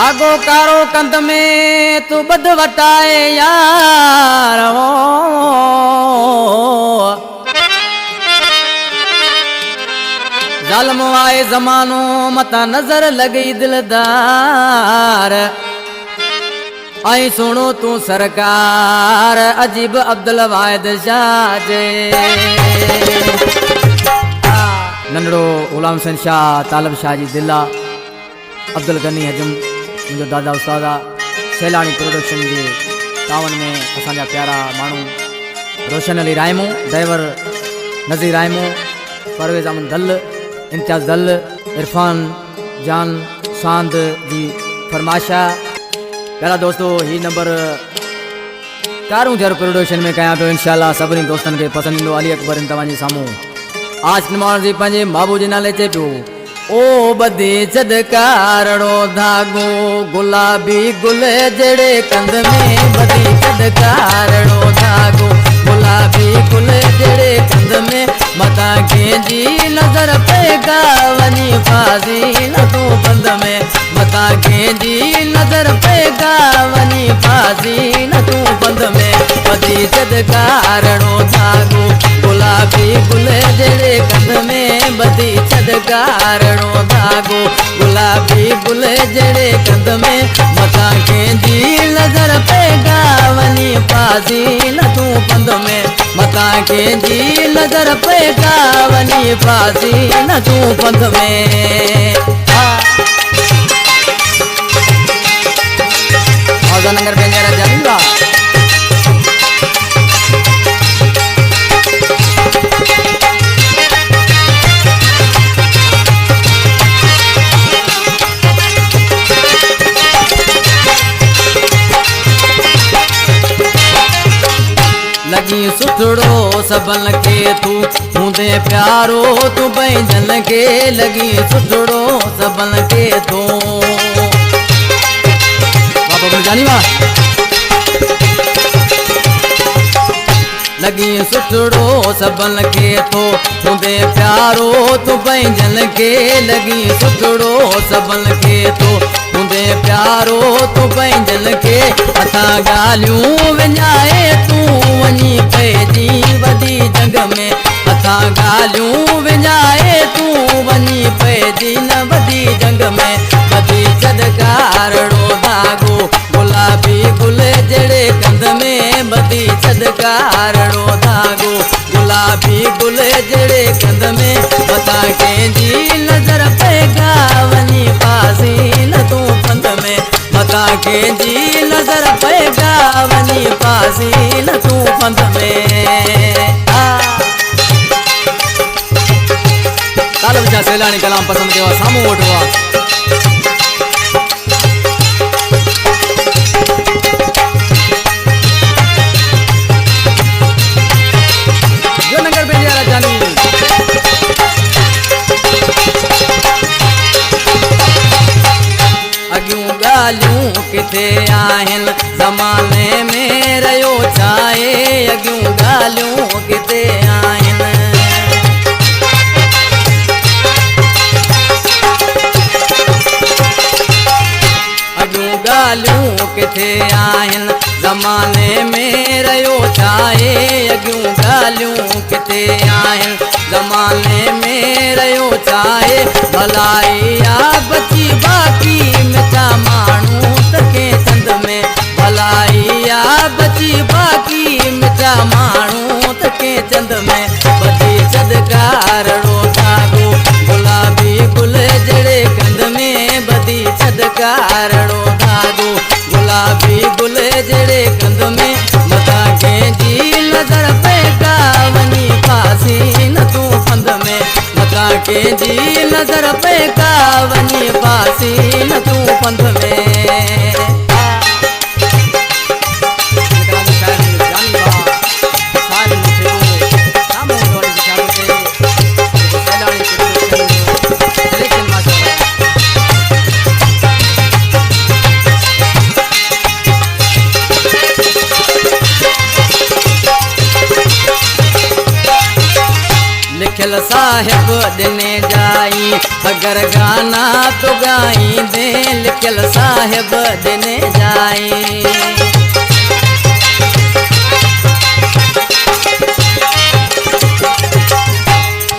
धागो कारो कंद में तू बद वटाए यार हो जालम आए जमानो मता नजर लगी दिलदार आई सुनो तू सरकार अजीब अब्दुल वाहिद शाह जे नंढड़ो गुलाम हुसैन शाह तालब शाह जी दिला अब्दुल गनी हजम मुझो दादा उस्तादा सैलानी प्रोडक्शन के तावन में असांजा प्यारा मानू रोशन अली रायमो ड्राइवर नज़ीर रायमो परवेज अमन दल इम्तियाज दल इरफान जान सांद जी फरमाशा प्यारा दोस्तों ही नंबर कारूं जर प्रोडक्शन में कया तो इंशाल्लाह सभी दोस्तन के पसंद ईंदो अली अकबर तव्हांजे सामूं आज निमाण जी पंहिंजे बाबू जे नाले चे पियो ओ बदी चदकारणो धागो गुलाबी गुल जड़े कंद में बदी चदकारणो धागो गुलाबी गुल जड़े कंद में मता जी नजर पेगा वनी फाजी न तू बंद में मता जी नजर पेगा वनी फाजी न तू बंद में बदी चदकारणो धागो गुलाबी गुल जड़े कंद में बदी चदकारणो धागो गुलाबी गुल जड़े कंद में मता जी नजर पेगा वनी फाजी न तू बंद में मता जी नजर पेगा वनी फाजी न तू बंद में नगर बेंजरा जाऊंगा लगी सुठड़ो सबन के तू हूंदे प्यारो तू बैंजन के लगी सुठड़ो सबन के तू बाबा जानी वा लगी सुठड़ो सबन के तो हूंदे प्यारो तू बैंजन के लगी सुठड़ो सबन के तो हूंदे प्यारो तू बैंजन के असां ॻाल्हियूं विञाए तू वञी पइजी वॾी जंग में असां ॻाल्हियूं विञाए तू वञी पइजी न वॾी जंग में वॾी चदकारणो धागो गुलाबी गुल जड़े कंद में बदी चदकारणो धागो गुलाबी गुल जड़े कंद में मता जी नजर पेगा वनी फासी न तू पंद में मता जी नजर पेगा वनी फासी न तू पंद में तालब जा सैलानी कलाम पसंद कयो सामू वठो किथे आहिन ज़माने में रहियो छाए अॻियूं ॻाल्हियूं किथे आहिन अॻियूं ॻाल्हियूं किथे आहिन ज़माने में रहियो छाए अॻियूं ॻाल्हियूं किथे आहिन ज़माने में रहियो छाए भलाई आ बची बाक़ी मिठा माण्हू तके चंद में भलाई आ बची बाक़ी मिठा माण्हू तके चंद में बदी चदकारणो धागो गुलाबी गुल जड़े कंद में बदी चदकारणो धागो गुलाबी गुल जड़े कंद में मता जी नजर पेगा वनी फासी न तू पंद में मता जी नजर पेगा वनी फासी न तू पंद में लिखल साहिब दिने जाई अगर गाना तो गाई दे लिख लिखियल साहिब दिने जाई।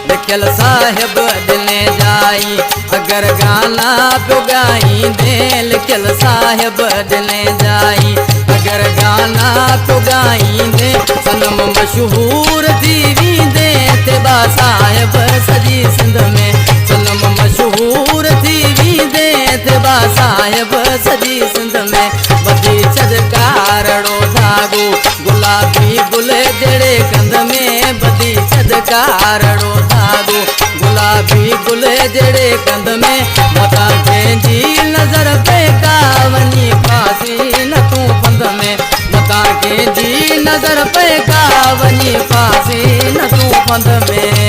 लिखियल साहिब दिने जाई अगर गाना पियो गाईंदे। लिखियल साहिब दिने जाई अगर गाना पियो गाईंदे। सनम मशहूर थी वींदे तेबा साहिब सजी सिंध में। सनम मशहूर थी वींदे तेबा साहिब सजी सिंध में। बदी छदकारड़ो धागो गुलाबी गुल जड़े कंध में। बदी छदकारड़ो धागो गुलाबी गुल जड़े कंध में। मता कंहिंजी नज़र पे का वञी फासी न तूं पंध में। मता कंहिंजी नज़र पे का वञी फासी न तूं पंध में।